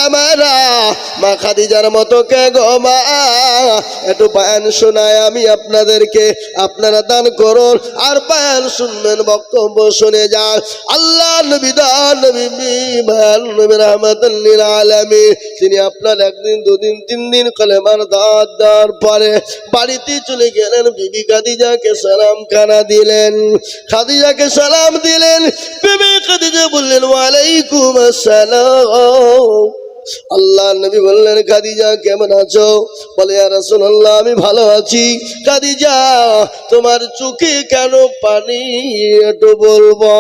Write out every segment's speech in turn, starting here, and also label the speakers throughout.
Speaker 1: আমারা মা খাদিজার মতো কে গো মা, একটু বয়ান শোনায় আমি আপনাদেরকে, আপনারা দান করুন আর বয়ান শুনবেন, বক্তব্য শুনে যান। আল্লাহ নবী দান নবী বয়ান নবী রাহমাতুল লিল আলামিন, তিনি আপনার একদিন দুদিন তিন দিন কলেমার দাওয়াত দেওয়ার পরে বাড়িতে চলে গেলেন। বিবি খাদিজাকে সালাম খানা দিলেন, খাদিজাকে সালাম দিলেন। বিবি খাদিজা বললেন ওয়ালাইকুম আসসালাম। আল্লাহ নবী বললেন খাদিজা কেমন আছো? বলে ইয়া রাসূলুল্লাহ আমি ভালো আছি। খাদিজা তোমার চোখে কেন পানি একটু বলবো?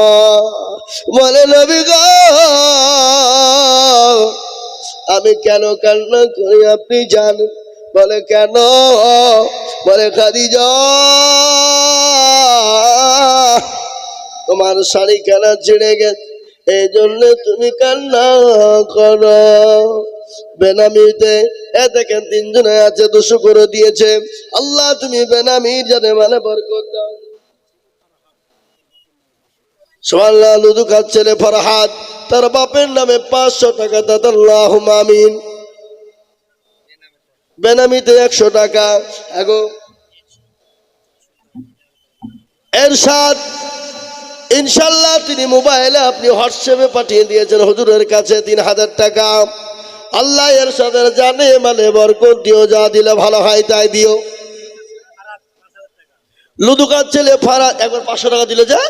Speaker 1: বলে নবী গো আমি কেন কান্না করি আপনি জানেন? বলে কেন? বলে খাদিজা তোমার শাড়ি কেনা ছিঁড়ে গেছে, এই জন্য তুমি কান্না করো। বেনামিতে এ দেখেন তিনজনে আছে, 200 করে দিয়েছে। আল্লাহ তুমি বেনামির জানে মানে বরকত দাও। সুবহানাল্লাহ। লুদুকার ছেলে ফরহাদ, তার বাপের নামে 500 টাকা দাত, আল্লাহুম্মা আমিন। বেনামিতে 100 টাকা। এগো এরশাদ ইনশাল্লাহ তিনি মোবাইলে আপনি হোয়াটসঅ্যাপে পাঠিয়ে দিয়েছেন হুজুরের কাছে 3000 টাকা। আল্লাহ এরশাদের জানে মানে বরকত দিও, যা দিলে ভালো হয় তাই দিও। লুদুকার ছেলে ফরাদ একবার 500 টাকা দিলে যা।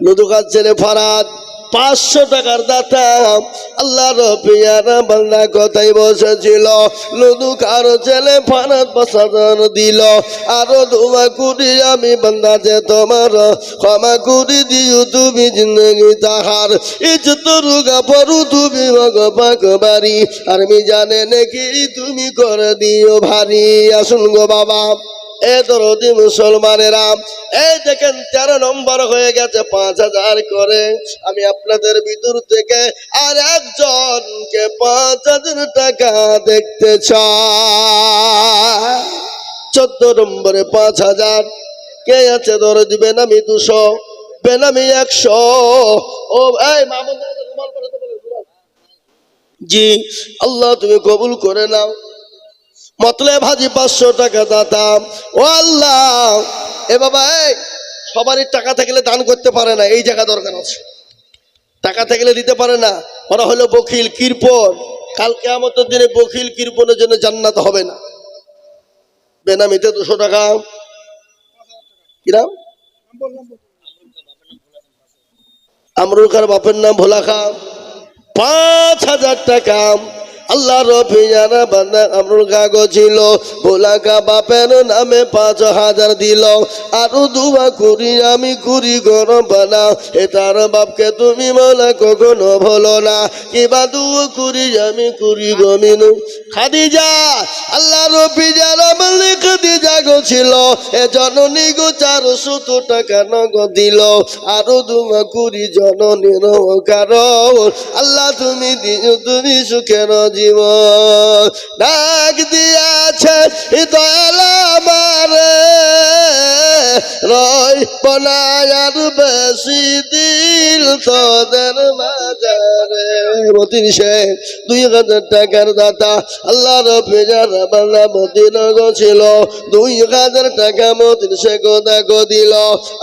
Speaker 1: লুদুকার ছেলে ফরাদ 500 টাকার দাতা। আল্লাহ রবিয়ারা বান্দা কথাই বসেছিল। লুদুকার ছেলে ফরাদ 5,000 দিল। আরো দোয়া করি আমি বান্দা যে তোমার ক্ষমা করি দিও তুমি জিন্দগি তাহার ইজ্জত রুগা পরু তুমি ভগবাক বাড়ি আর মি জানে নাকি তুমি করে দিও ভারী। আসুন গো বাবা এ দরদি মুসলমানেরা, এই দেখেন 13 নম্বর হয়ে গেছে 5,000 করে। আমি আপনাদের ভিতর থেকে আর একজনকে 5,000 টাকা দেখতে চাই। 14 নম্বরে 5,000 কে আছে? ধরে দিবেন আমি 200, বেনামি 100। ও এই মামুন জি আল্লাহ তুমি কবুল করে নাও। মতলব হাজি 500 টাকা দাতা। ও আল্লাহ এ বাবা এই সবারই টাকা থাকলে দান করতে পারে না, এই জায়গা দরকার আছে। টাকা থাকলে দিতে পারে না, ওরা হলো বখিল কৃপণ। কাল কিয়ামতের দিনে বখিল কৃপণের জন্য জান্নাত হবে না। বেনামিতে 200 টাকা। কিরাম? আমরুল খার বাপের নাম ভোলা খা, 5,000 টাকা। আল্লাহ রবিয়ারা বান্দা আমরুল কাগজ ছিল, ভোলা কা বাপের নামে 5,000 দিল। আরো দুয়া করি আমি করি গরম বানা, এ তার বাপকে তুমি মোলা কখনো ভুলো না। কিবা দুয়া করি আমি করি গমিনু খাদিজা। আল্লাহ রবিয়ারা বলে খাদিজা গো ছিল, এ জননী গো 400 টাকা নগদ দিল। আরো দুয়া করি জননীর কারণ আল্লাহ তুমি দিও তুমি সুখের জীবন। ডাক দিয়াছে দয়াল আমারে, রয় বনায়ার বেশি দিল তোদের বাজারে। 2,000 টাকার দাতা। আল্লাহ রবিজার বাংলা মদিনগ ছিল, 2,000 টাকা 30 গোদাগো দিল।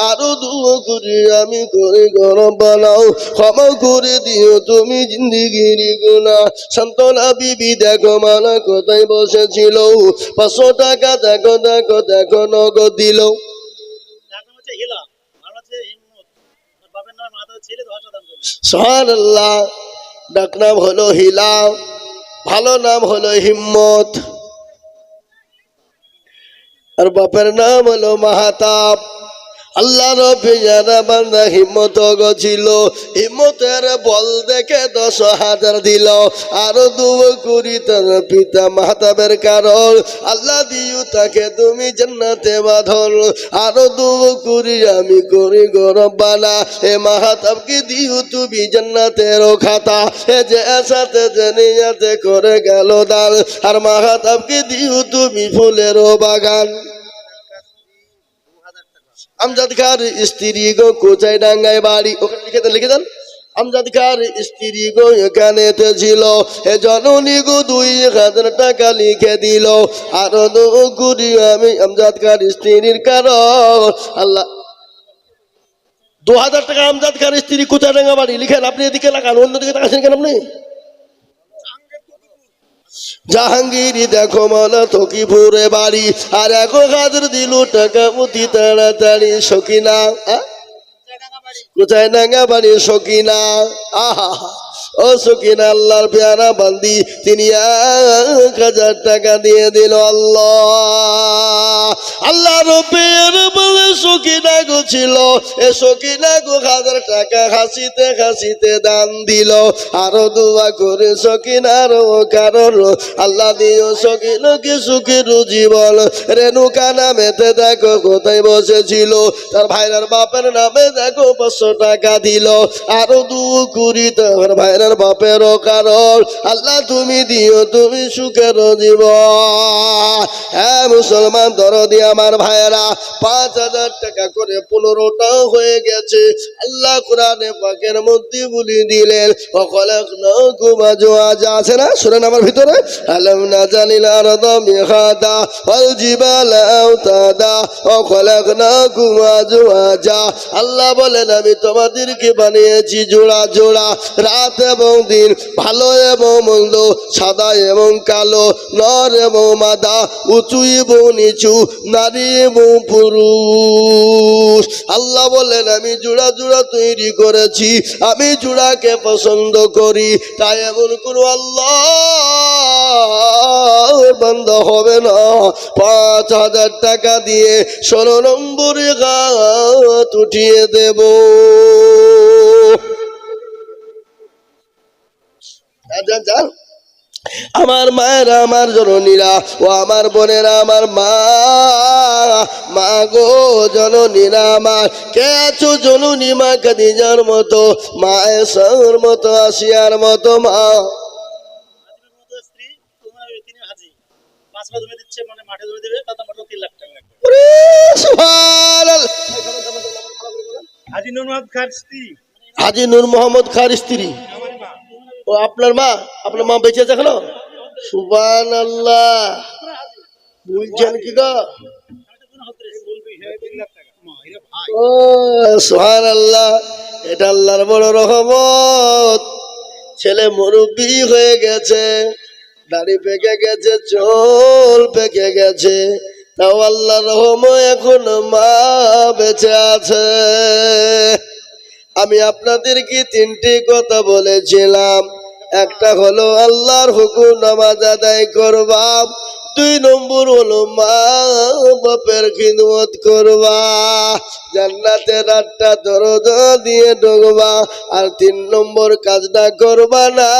Speaker 1: আরো দুয়া করি আমি করি গরম বানাও, ক্ষমা করে দিও তুমি জিন্দিগির গুনাহ। সান্তনা বিবি দেখো মানা কোথায় বসেছিল, 500 টাকা দেখো দেখো দেখো নগদ দিল। সুবহানাল্লাহ। ডাক নাম হলো হিলা, ভালো নাম হলো হিম্মত, আর বাপের নাম হলো মাহাতাব। আল্লাহ রবিয়ারা বান্দা হিম্মত গছিল, হিম্মতের বল দেখে 10,000 দিল। আরো দুয়া করি তার পিতা মাহতাবের কারণ আল্লাহ দিও তাকে তুমি জান্নাতে বাঁধন। আরো দুয়া করি আমি করি গরম বানা, এ মাহতাবকে দিও তুমি জান্নাতের খাতা। এ যে সাথে জানিয়াতে করে গেল দাল, আর মাহতাবকে দিও তুমি ফুলের বাগান। আমজাদ খার স্ত্রী গো কোচাই ডাঙ্গায় বাড়ি, ওখানে লিখে দেন লিখে দেন। আমজাদ খার স্ত্রী গো এখানেতে ছিল, এ জননী গো 2000 টাকা লিখে দিল। আরো 2 কোটি আমি আমজাদ খার স্ত্রীর কারণ আল্লাহ 2000 টাকা আমজাদ খার স্ত্রী কোথায় বাড়ি লিখেন আপনি, এদিকে লাগান, অন্যদিকে তাকাচ্ছেন কেন আপনি? জাহাঙ্গীর দেখো মানা তকিপুরে বাড়ি, আর 1000 দিল টাকা অতি তাড়াতাড়ি। সকিনা কোথায় নাঙ্গা বাড়ি? সকিনা। আহা ও সকিনা আল্লাহর পেয়ারা বান্দি, তিনি 1000 টাকা দিয়ে দিল। আল্লাহ রব্বির বলে সকিনা গো ছিল, এ সকিনা গো 1000 টাকা হাসিতে হাসিতে দান দিল। আরো দোয়া করে সকিনার কারণ আল্লাহ দিও সকিনাকে সুখের জীবন। রেণুকা নামেতে দেখো কোথায় বসেছিল, তার ভাইরার বাপের নামে দেখো 500 টাকা দিল। আরো 2 কোটি তার ভাইরার বাপেরও কারণ আল্লাহ তুমি দিও তুমি সুখের জীবন। হ্যাঁ মুসলমান দরদি আমার ভাইরা, 5000 টাকা করে 15টা হয়ে গেছে। আল্লাহ কোরআনে পাকের মধ্যে বলে দিলেন ওয়াখলাকনাকুম আজওয়াজা, আছে না? শুনেন আমার ভিতরে, আলাম নাজালিল আরদা মিহাদা ওয়াল জিবালা আওতাদা ওয়াখলাকনাকুম আজওয়াজা। আল্লাহ বলেন আমি তোমাদেরকে বানিয়েছি জোড়া জোড়া, রাত এবং দিন, ভালো এবং মন্দ, সাদা এবং কালো, নর এবং মাদা, উঁচু এবং নিচু, নারী এবং পুরুষ। আল্লাহ বলেন আমি জোড়া জোড়া তৈরি করেছি, আমি জোড়াকে পছন্দ করি, তাই এমন কোনো আল্লাহ বান্দা হবে না 5000 টাকা দিয়ে 16 নম্বরে গাত উঠিয়ে দেব। আমার মায়েরা, আমার জননীরা ও আমার বোনেরা, আমার মা গো জননীরা আমার, কে আছো জননী মা খাদিজার মতো, মা এসার মতো, আসিয়ার মতো মা। হাজি নূর মোহাম্মদ খার স্ত্রী, ও আপনার মা? আপনার মা বেঁচে আছে এখনো? সুবহানাল্লাহ, বলছেন কি গো? ও সুবহানাল্লাহ, এটা আল্লাহর বড় রহমত। ছেলে মুরব্বি হয়ে গেছে, দাড়ি পেকে গেছে, চুল পেকে গেছে, তাও আল্লাহর রহমত এখন মা বেঁচে আছে। আমি আপনাদেরকে 3টি কথা বলেছিলাম, একটা হলো আল্লাহর হুকুম নামাজ আদায় করবা, 2 নম্বর হলো মা বাপের খিদমত করবা, জান্নাতে 8টা দরজা দিয়ে ঢুকবা, আর 3 নম্বর কাজটা করবা না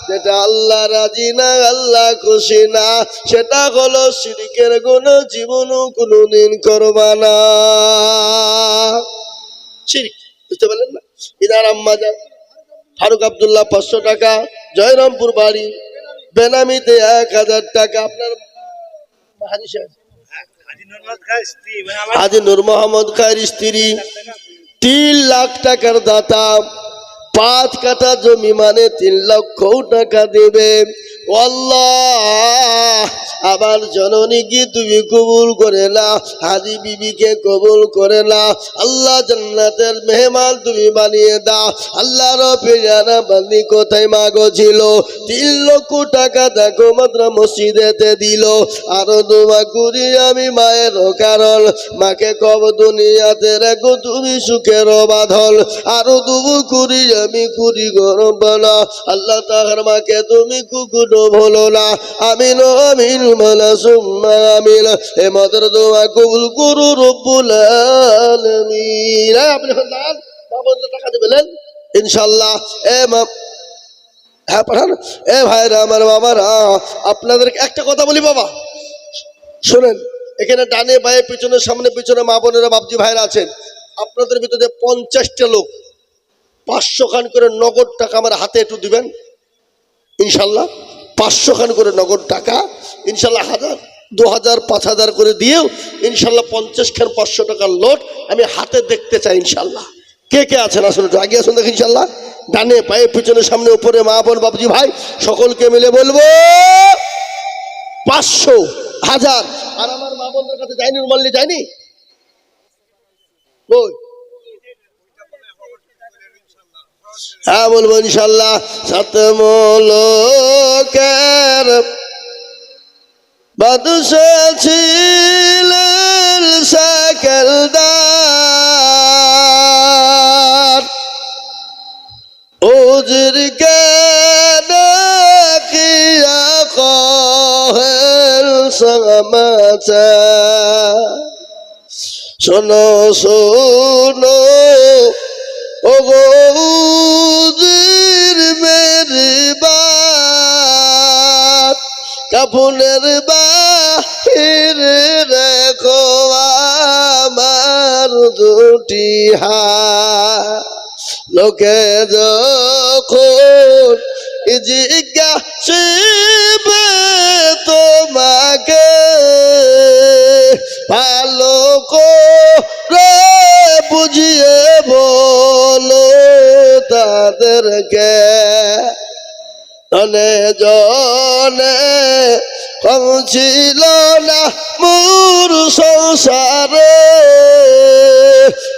Speaker 1: যেটা আল্লাহ রাজি না, আল্লাহ খুশি না, সেটা হলো শিরকের গুনাহ জীবনও কোনোদিন করবা না। শিরক, বুঝতে পারলেন না? ইদার আম্মা যান ফারুক আব্দুল্লাহ 500 টাকা, জয়রামপুর বাড়ি, বেনামিতে 1000 টাকা। আপনার হাজি নূর মোহাম্মদ খায়ের স্ত্রী 3 লাখ টাকার দাতা, 5 কাঠা জমি মানে 3 লক্ষ টাকা দেবে। আল্লাহ আবার জননীকে তুমি কবুল করে না, হাজি বিবিকে কবুল করে না, আল্লাহ জান্নাতের মেহমান তুমি বানিয়ে দাও। আল্লাহ রব্বিয়ানা বান্দি কোথায় মাগো ছিল, 3 লক্ষ টাকা দেখো মাত্র মসজিদেতে দিল। আরো দোয়া করি আমি মায়ের কারণ, মাকে কব দুনিয়াতে রাখো তুমি সুখের বাঁধন। আরো দোয়া করি আমি করি গরম না, আল্লাহ তাহার মাকে তুমি কুকুর ভুলো না। আমিন আমিন মালা সুম্মা আমিন। এ মাদের দোয়া কবুল করু রব্বুল আলামিন। আপনি যান, বাবা টাকা দেবেন ইনশাআল্লাহ। হ্যাঁ পাঠান। এ ভাইরা আমার, বাবারা, আপনাদেরকে একটা কথা বলি বাবা, শোনেন। এখানে ডানে বায়ে পিছনে সামনে পিছনে মা বোনেরা বাপজি ভাইরা আছেন, আপনাদের ভিতরে 50টা লোক 500 খান করে নগদ টাকা আমার হাতে একটু দিবেন ইনশাল্লাহ। 500 খান করে নগদ টাকা ইনশাল্লাহ, 1000 2000 5000 করে দিয়েও ইনশাল্লাহ 50 খান 500 টাকার লোট আমি হাতে দেখতে চাই ইনশাল্লাহ। কে কে আছেন আসলে একটু আগে আসুন দেখি ইনশাল্লাহ। ডানে পায়ে পিছনে সামনে উপরে মা বোন বাবুজি ভাই সকলকে মিলে বলবো 500 1000। আর আমার মা বোনদের কাছে যায়নি, রুমাল নিয়ে যায়নি কই? হ্যাঁ বলবো ইনশাল্লাহ। সাতমূলকের বাদশা ছিলেন সেকেলদার, উজিরকে ডাকিয়া কহেন সমাচার। শোনো শোনো ও গৌজির মেরবাদ, কাফনের বাহির রেখো আমার দুটি হাত। লোকে যখন জিজ্ঞাসিবে তোমাকে, ভালো করে বুঝিয়ে বলো তাদেরকে। জনে জনে কম ছিল না মোর সংসারে,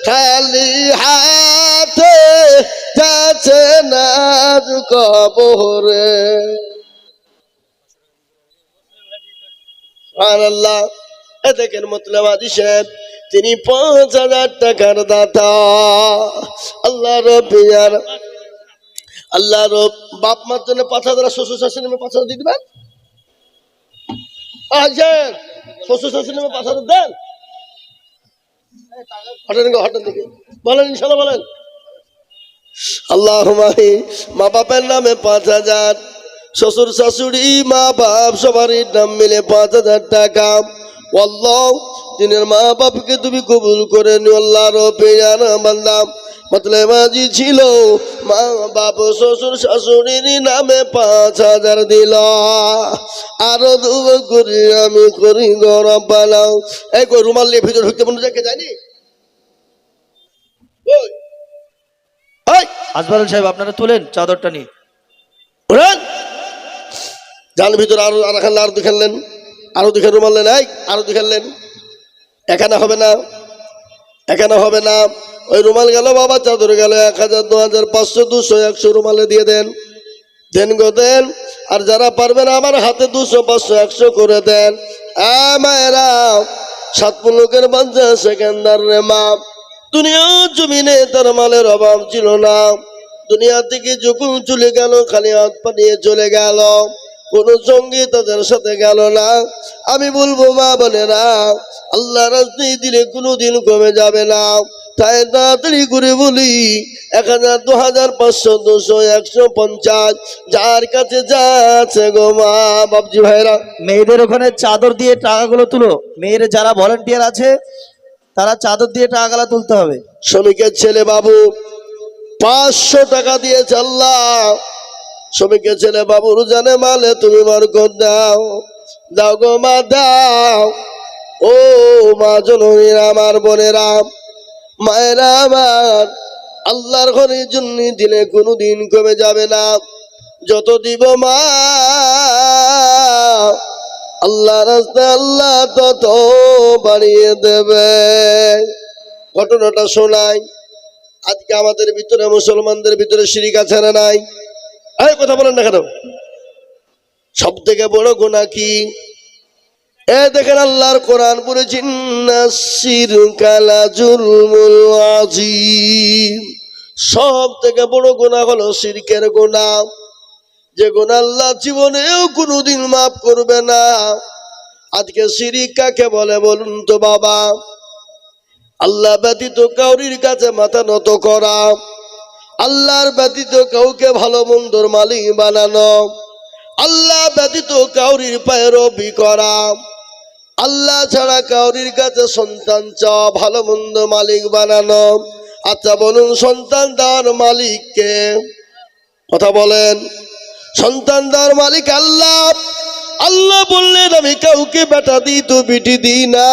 Speaker 1: খালি হাতে যাচ্ছে না কবরে। সুবহানাল্লাহ। এ দেখেন মতলব হাদিসের তিনি 5000 টাকার দাতা। আল্লাহ রব্বিয়ার আল্লাহ রব বাপ মার জন্য 5000, শ্বশুর শাশুড়ি নামে 5000 দিয়ে দিবেন। আসেন শ্বশুর শাশুড়ি নামে 5000 দেন। হঠাৎ দেখে বলেন ইনশাল্লাহ বলেন। আল্লাহ মা বাপের নামে 5000, শ্বশুর শাশুড়ি মা বাপ সবারই নাম মিলে 5000 টাকা। আল্লাহ দিনের মা বাপকে তুমি কবুল করে নিও আল্লাহ রব্বিয়ার বান্দা। মতলব আজি ছিল মা বাপ শ্বশুর শাশুড়ির নামে 5000 দিল। আরো দুঃখ করি আমি করি গরম পালাও। এই কই রুমাল নিয়ে ভিতরে ঢুকতে মনে দেখে যায়নি?
Speaker 2: আসবারুল সাহেব আপনারা তোলেন চাদরটা নিয়ে।
Speaker 1: যান ভিতরে আরো খেললেন, আরো খেললেন, আরো দুখান রুমাল নেন, আরো খেললেন। এখানে হবে না, এখানে হবে না। ওই রুমাল গেল বাবা, চাদর গেল। 1000 2000 500 200 100 রুমালে দিয়ে দেন, দেন গো দেন। আর যারা পারবেন আমার হাতে 200 500 100 করে দেন। মায়েরা, 7 মুলুকের বাদশা সেকেন্দার রে মা, দুনিয়া জমিনে তার মালের অভাব ছিল না। দুনিয়া থেকে যখন চলে গেল খালি হাত পা নিয়ে চলে গেল, কোন সঙ্গী তাদের সাথে গেল না। আমি বলবো মা বোনেরা, আল্লাহ রাস্তায় দিলে কোনোদিন কমে যাবে না। তাই তাড়াতাড়ি করে বলি 1000 2000 500 200 150 যার কাছে যা আছে গো মা বাবজি ভাইরা।
Speaker 2: মেয়েদের ওখানে চাদর দিয়ে টাকাগুলো তুলো। মেয়ের যারা ভলান্টিয়ার আছে তারা চাদর দিয়ে টাকাগুলো তুলতে হবে।
Speaker 1: শ্রমিকের ছেলে বাবু 500 টাকা দিয়েছে আল্লাহ। শ্রমিকের ছেলে বাবুর জানে মালে তুমি বরকত দাও, দাও গো মা দাও। ও মা জননীরা, আমার বোনেরা, মায়েরা আমার, আল্লাহর ঘরের জন্য দিলে কোনোদিন কমে যাবে না। যত দিব মা আল্লাহ রাস্তায় আল্লাহ তত বাড়িয়ে দেবে। ঘটনাটা শোনাই। আজকে আমাদের ভিতরে মুসলমানদের ভিতরে শিরিক আছে না নাই? এই কথা বলেন না কেন? সব থেকে বড় গুনাহ কি? এ দেখেন আল্লাহর কোরআন বলেছেন শিরকালাজুলমুল আযীম। সব থেকে বড় গুনাহ হলো শিরকের গুনাহ, যে গুনাহ আল্লাহ জীবনেও কোনোদিন মাফ করবে না। আজকে শিরিক কাকে বলে বলুন তো বাবা? আল্লাহ ব্যতীত কাউরির কাছে মাথা নত করা, আল্লাহর ব্যতীত কাউকে ভালো মন্দর মালিক বানানো, আল্লাহ ব্যতীত কাউরির পায়রবি করা, আল্লাহ ছাড়া কাউরির কাছে সন্তান চাওয়া, ভালো মন্দ মালিক বানানো। আচ্ছা বলুন, সন্তান দেওয়ার মালিক কে? কথা বলেন। সন্তান দেওয়ার মালিক আল্লাহ। আল্লাহ বললেন আমি কাউকে বেটা দিই তো বিটি দিই না,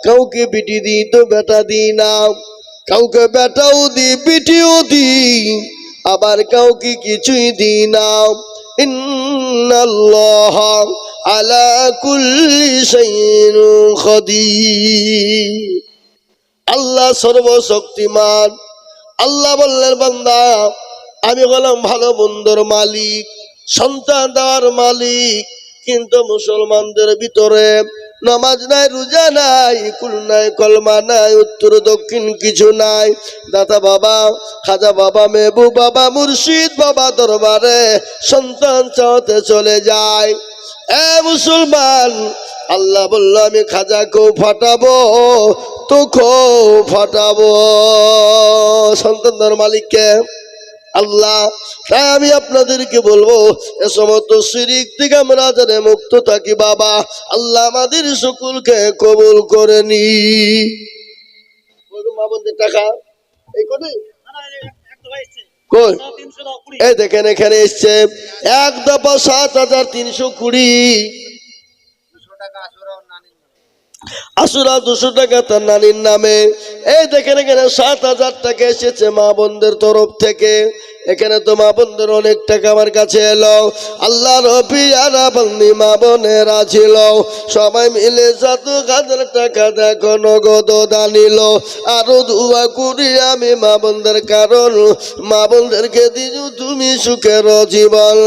Speaker 1: কাউকে বিটি দিই তো বেটা দিই না। কাউকে বেটাও দি পিটিও দি আবার কাউকে কিছুই দি না ইন্নাল্লাহ আলা কুল্লি শাইইন কাদির আল্লাহ সর্বশক্তিমান আল্লাহ বললেন বান্দা আমি হলাম ভালো বন্ধুর মালিক সন্তান দেওয়ার মালিক কিন্তু মুসলমানদের ভিতরে নামাজ নাই রোজা নাই কুল নাই কলমা নাই উত্তর দক্ষিণ কিছু নাই দাতা বাবা খাজা বাবা মেহবুব বাবা মুর্শিদ বাবা দরবারে সন্তান চাওয়াতে চলে যায় এ মুসলমান আল্লাহ বলল আমি খাজাকেও ফাটাবো তোকেও ফাটাবো সন্তান দেওয়ার মালিককে আল্লাহ তাই আমি আপনাদেরকে বলবো এ সমস্ত শিরিক থেকে আমরা যারা মুক্ত থাকি বাবা আল্লাহ আমাদের সকলকে কবুল করে নি মা বোনদের টাকা এই কোটি কই এই দেখেন এখানে এসছে এক দফা 7,320 আসুরা 200 টাকা তার নানির নামে এই দেখেন এখানে 7,000 টাকা এসেছে মা বোনদের তরফ থেকে এখানে তো মা বোনদের অনেক টাকা আমার কাছে এলো আল্লাহ রবিয়ারা বন্দি মা বোনেরা ছিল সবাই মিলে 7,000 টাকা দেখো নগদ দানিল আরো দোয়া করি আমি মা বোনদের কারণ মা বোনদেরকে দিও তুমি সুখের জীবন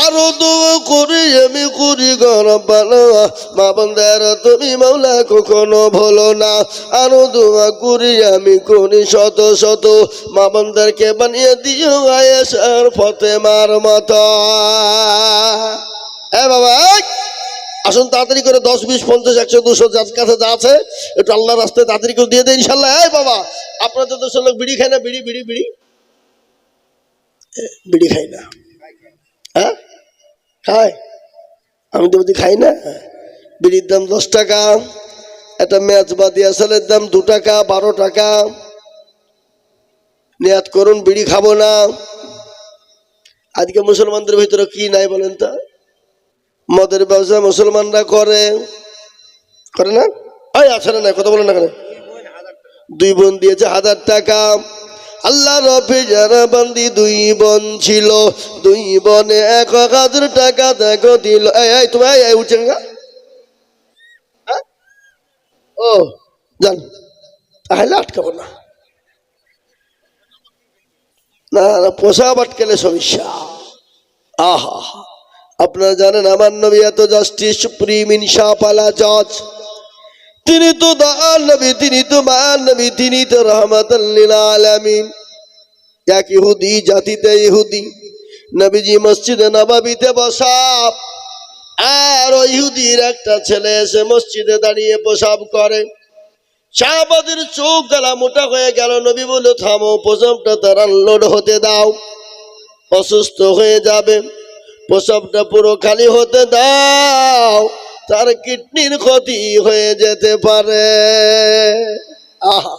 Speaker 1: আরো দোয়া করি আমি করি গরবানা মা বোনদের তুমি মাওলা কখনো ভুলো না আরো দোয়া করি আমি করি শত শত মা বোনদেরকে বানিয়ে দিও আয়েশার ফাতেমার মতো এ বাবা আসুন তাড়াতাড়ি করে 10 20 50 100 200 যার কাছে যা আছে একটু আল্লাহর রাস্তায় তাড়াতাড়ি করে দিয়ে দেয় ইনশাআল্লাহ এই বাবা আপনাদের তো লোক বিড়ি খায় না বিড়ি বিড়ি বিড়ি বিড়ি খাই না হ্যাঁ খায় আমি তো বলছি খাই না বিড়ির দাম 10 টাকা একটা ম্যাচ বাদি আসলের দাম 2 টাকা 12 টাকা নিয়াত করুন বিড়ি খাবো না আজকে মুসলমানদের ভিতরে কি নাই বলেন তো মদের ব্যবসা মুসলমানরা করে করে না এই আছে না কথা বলেন না কেন 2 বোন দিয়েছে 1000 টাকা আল্লাহ রবে যারা বান্দি 2 বোন ছিল 2 বোনে 1000 টাকা দেখো দিল এই তুমি এই উঠছেন না ও জান তাহলে আটকাবো না না না পোশাক আটকেলে সমস্যা আহা আপনারা জানেন আমার নবী এত জাস্টিস সুপ্রিম ইনসাফওয়ালা জজ তিনি তো দয়াল নবী তিনি তো মান নবী তিনি তো রহমাতাল লিল আলামিন এক ইহুদি জাতিতে ইহুদি নবীজি মসজিদে নববীতে বসা আর ওই ইহুদির একটা ছেলে এসে মসজিদে দাঁড়িয়ে পেশাব করে সাহাবাদের চোখ গলা মোটা হয়ে গেল নবী বলে থামো পেশাবটা তার আনলোড হতে দাও অসুস্থ হয়ে যাবে পেশাবটা পুরো খালি হতে দাও তার কিডনির ক্ষতি হয়ে যেতে পারে আহা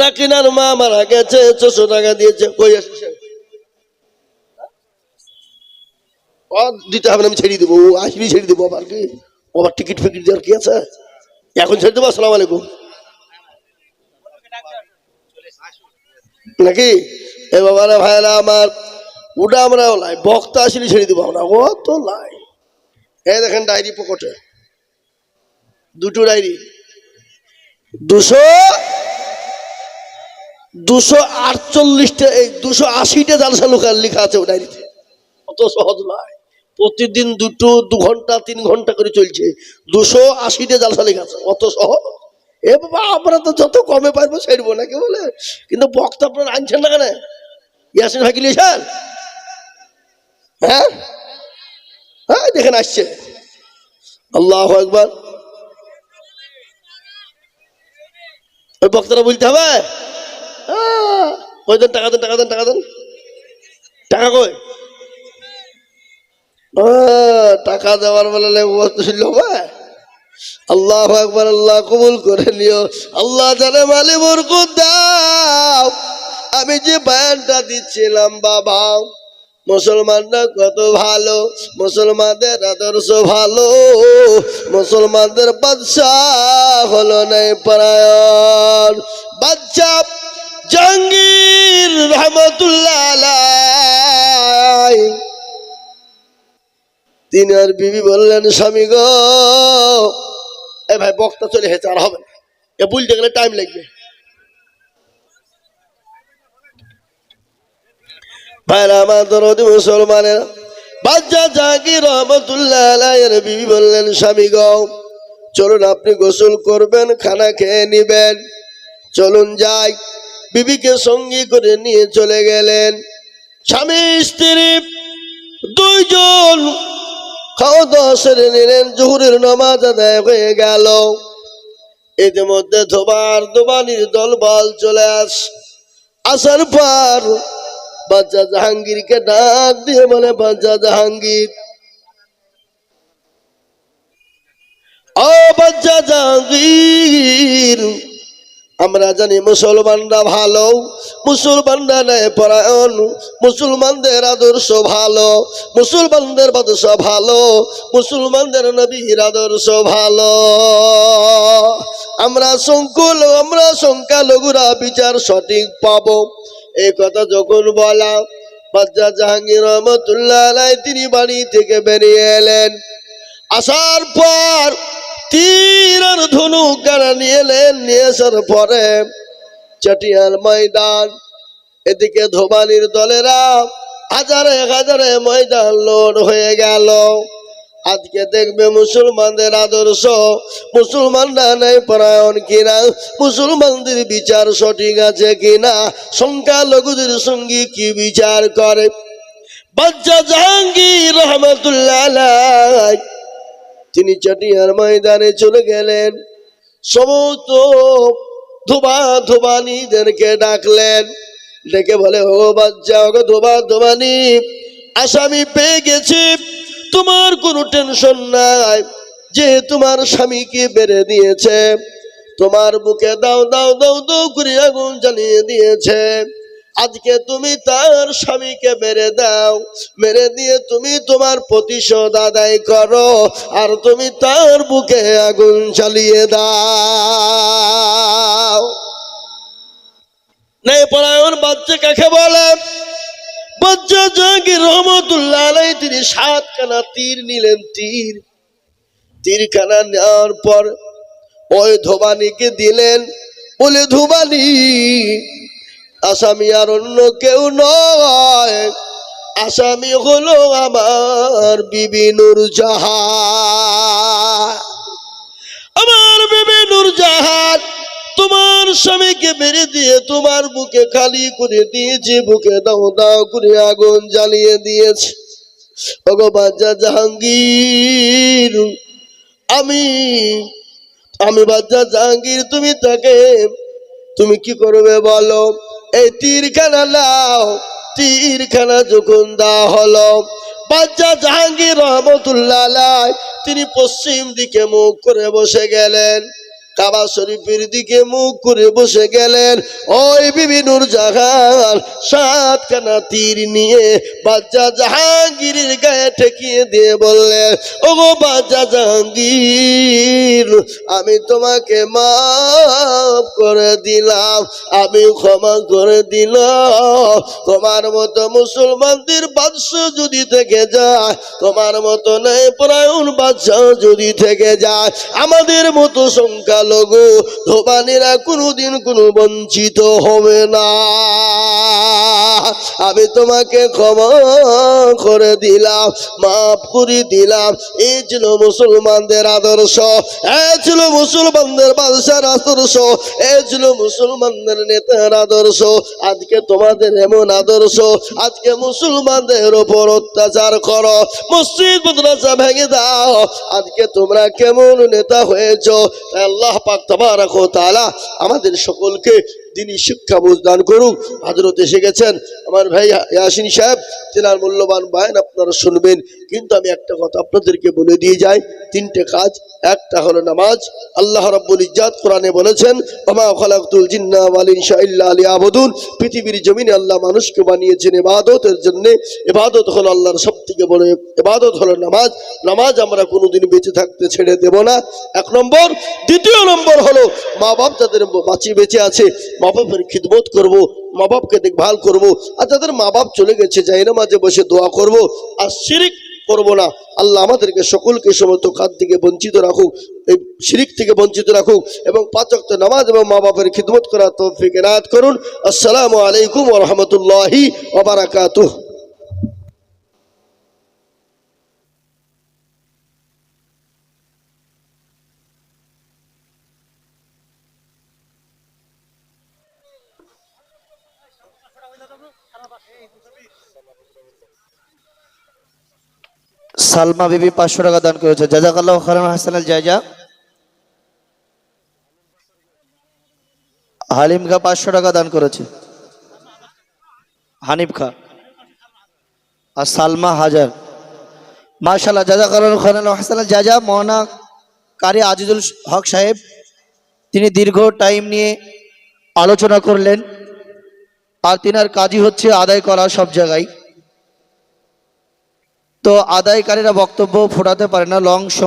Speaker 1: রাকিনার মা মারা গেছে 600 টাকা দিয়েছে কই আসছে দিতে হবে না আমি ছেড়ে দেবো আসবি ছেড়ে দেবো আবার কি আবার টিকিট ফিকিট দেওয়ার কি আছে এখন ছেড়ে দেবো আসসালামু আলাইকুম নাকি এ বাবারা ভাইরা আমার ওটা আমরা লাই বক্তা আসলে ছেড়ে দেবো আমরা ও তো লাই এই দেখেন ডায়েরি পকেটে 2টো ডায়েরি 248টা এই 280টা জালসা লোকাল লেখা আছে ও ডায়েরিতে অত সহজ নয় প্রতিদিন 2 ঘন্টা 3 ঘন্টা করে চলছে 280টা জালসা লেখা আছে অত সহজ এ বাবা আমরা তো যত কমে পারবো ছাড়বো না কে বলে কিন্তু বক্তা আপনারা আনছেন না কেন ইয়াসিন ভাই লিয়েছেন হ্যাঁ হ্যাঁ দেখেন আসছে আল্লাহু আকবার ওই বক্তারা বলতে হবে কই দেন টাকা দেন টাকা দেন টাকা দেন টাকা কই টাকা দেওয়ার বলে হবে আল্লাহু আকবার আল্লাহ কবুল করে নিও আল্লাহ জানে মালি বরকত দাও আমি যে বয়ানটা দিচ্ছিলাম বাবা মুসলমানরা কত ভালো, মুসলমানদের আদর্শ ভালো, মুসলমানদের বাদশাহ হলো নাই পরায়ণ বাদশাহ জাহাঙ্গীর রহমতুল্লাহ আলাইহি। তিনি আর বিবি বললেন, স্বামী গো, এ ভাই বক্তা চলে হেঁচে আর হবে না, এ বলতে গেলে টাইম লাগবে। ভাইরা আমার দরদি মুসলমানের, বাদশাহ জাহাঙ্গীর রহমতুল্লাহ আলাইহির বিবি বললেন, স্বামী গো, চলুন আপনি গোসল করবেন, খানা খেয়ে নিবেন, চলুন যাই। বিবিকে সঙ্গী করে নিয়ে চলে গেলেন। স্বামী স্ত্রী দুইজন খাওয়া দাওয়া সেরে নিলেন। জোহরের নামাজ আদায় হয়ে গেল। ইতিমধ্যে ধোবার দোবানির দলবল চলে আসার পর বাদশাহ জাহাঙ্গীরকে ডাক দিয়ে বলে, বাদশাহ জাহাঙ্গীর, ও বাদশাহ জাহাঙ্গীর, আমরা জানি মুসলমানরা ভালো, মুসলমানরা ন্যায় পরায়ণ, মুসলমানদের আদর্শ ভালো, মুসলমানদের বাদশা ভালো, মুসলমানদের নবীর আদর্শ ভালো। আমরা সংখ্যালঘুরা বিচার সঠিক পাবো। এই কথা যখন বলা, বাদশাহ জাহাঙ্গীর রহমতুল্লাহ আলাইহি তিনি বাড়ি থেকে বেরিয়ে এলেন। আসার পর তীর আর ধনুক গাড়া নিয়ে এলেন। নিয়ে আসার পরে চাটিয়াল ময়দান, এদিকে ধোবানির দলেরা হাজারে হাজারে ময়দান লোড হয়ে গেল। আজকে দেখবে মুসলমানদের আদর্শ, মুসলমানরা ন্যায় পরায়ণ কিনা, মুসলমানদের বিচার সঠিক আছে কিনা, সংখ্যালঘুদের সঙ্গে কি বিচার করে। বাদশাহ জাহাঙ্গীর রহমতুল্লাহ আলাইহি তিনি চাটিয়ার ময়দানে চলে গেলেন। সমস্ত ধোবানিদেরকে ডাকলেন, ডেকে বলে, ও বাদশাহ, ওগো ধোবানি, আসামি পেয়ে গেছি, তোমার কোনো টেনশন নাই। যে তোমার স্বামীকে বেড়ে দিয়েছে, তোমার বুকে দাও দাও দাও দাও করে আগুন জ্বালিয়ে দিয়েছে, আজকে তুমি তার স্বামীকে মেরে দাও, মেরে দিয়ে তুমি তোমার প্রতিশোধ আদায় করো, আর তুমি তার বুকে আগুন জ্বালিয়ে দাও। ন্যায়পরায়ণ বাদশা কাকে বলে? বাদশাহ জাহাঙ্গীর রহমতুল্লাহ আলাইহি তিনি 7 খানা তীর নিলেন। তীরখানা নেওয়ার পর ওই ধোবানিকে দিলেন, বলে, ধোবানি, আসামি আর অন্য কেউ নয়, আসামি হলো আমার বিবি নূরজাহান। আমার বিবি নূরজাহান তোমার স্বামীকে মেরে দিয়ে তোমার বুকে খালি করে দিয়েছে, বুকে দাও দাও করে আগুন জ্বালিয়ে দিয়েছে। ওগো বাদশাহ জাহাঙ্গীর, আমি বাদশাহ জাহাঙ্গীর, তুমি কি করবে বলো? এই তীরখানা নাও। তীরখানা যখন দেওয়া হলো, বাদশাহ জাহাঙ্গীর রহমতুল্লাহ আলাইহি তিনি পশ্চিম দিকে মুখ করে বসে গেলেন, কাবা শরীফের দিকে মুখ করে বসে গেলেন। ওই বিবি নূরজাহান 7 খানা তীর নিয়ে বাদশাহ জাহাঙ্গীরের গায়ে ঠেকিয়ে দিয়ে বললেন, ওগো বাদশাহ জাহাঙ্গীর, আমি তোমাকে মাফ করে দিলাম, আমি ক্ষমা করে দিলাম। তোমার মতো মুসলমানদের বাদশাহ যদি থেকে যায়, তোমার মতো ন্যায়পরায়ণ বাদশাহ যদি থেকে যায়, আমাদের মতো সংখ্যালঘু ধোবানিরা কোনোদিন কোনো বঞ্চিত হবে না। আমি তোমাকে ক্ষমা করে দিলাম, মাফ করে দিলাম। এই ছিল মুসলমানদের আদর্শ, এই ছিল মুসলমানদের বাদশার আদর্শ, এই ছিল মুসলমানদের নেতার আদর্শ। আজকে তোমাদের এমন আদর্শ, আজকে মুসলমানদের উপর অত্যাচার করো, মসজিদ মাদ্রাসা ভেঙে দাও। আজকে তোমরা কেমন নেতা হয়েছ? আল্লাহ পাক তাবারাক ওয়া তাআলা আমাদের সকলকে দিনই শিক্ষা বুঝদান করুক। হযরত এসে গেছেন আমার ভাই ইয়াসিন সাহেব, তেনার মূল্যবান বয়ান আপনারা শুনবেন। কিন্তু আমি একটা কথা আপনাদেরকে বলে দিয়ে যাই, তিনটে কাজ। একটা হলো নামাজ। আল্লাহ রাব্বুল ইজ্জাত কোরআনে বলেছেন, ওমা খালাকতুল জিন্না ওয়াল ইনসা ইল্লা লিয়াবুদুন। পৃথিবীর জমিনে আল্লাহ মানুষকে বানিয়েছেন ইবাদতের জন্য। ইবাদত হলো আল্লাহর সবথেকে বড় ইবাদত হলো নামাজ। নামাজ আমরা কোনোদিন বেঁচে থাকতে ছেড়ে দেব না, এক নম্বর। দ্বিতীয় নম্বর হলো মা বাপ যাদের বেঁচে আছে, মা বাপের খিদমত করব, মা বাপকে দেখভাল করব। আর যাদের মা বাপ চলে গেছে, যাই না মাঝে বসে দোয়া করব, আর শিরিক করব না। আল্লাহ আমাদেরকে সকলকে সমস্ত খাত থেকে বঞ্চিত রাখুক, এই শিরিক থেকে বঞ্চিত রাখুক, এবং 5 ওয়াক্ত নামাজ এবং মা বাপের খিদমত করার তৌফিক এনায়েত করুন। আসসালামু আলাইকুম ওয়া রাহমাতুল্লাহি ওয়া বারাকাতুহু।
Speaker 2: সালমা বিবি 500 টাকা দান করেছে, জাযাকাল্লাহু খাইরান হাসানাল জাযা। হালিম খা 500 টাকা দান করেছে, হানিফ খা। আর সালমা হাজার। মাশাআল্লাহ, জাযাকাল্লাহু খাইরান হাসানাল জাযা। মওলানা কারি আজিজুল হক সাহেব, তিনি দীর্ঘ টাইম নিয়ে আলোচনা করলেন, আর তিনার কাজই হচ্ছে আদায় করা সব জায়গায়। তো আদায়কারীরা বক্তব্য ফোটাতে পারে না, লং সময়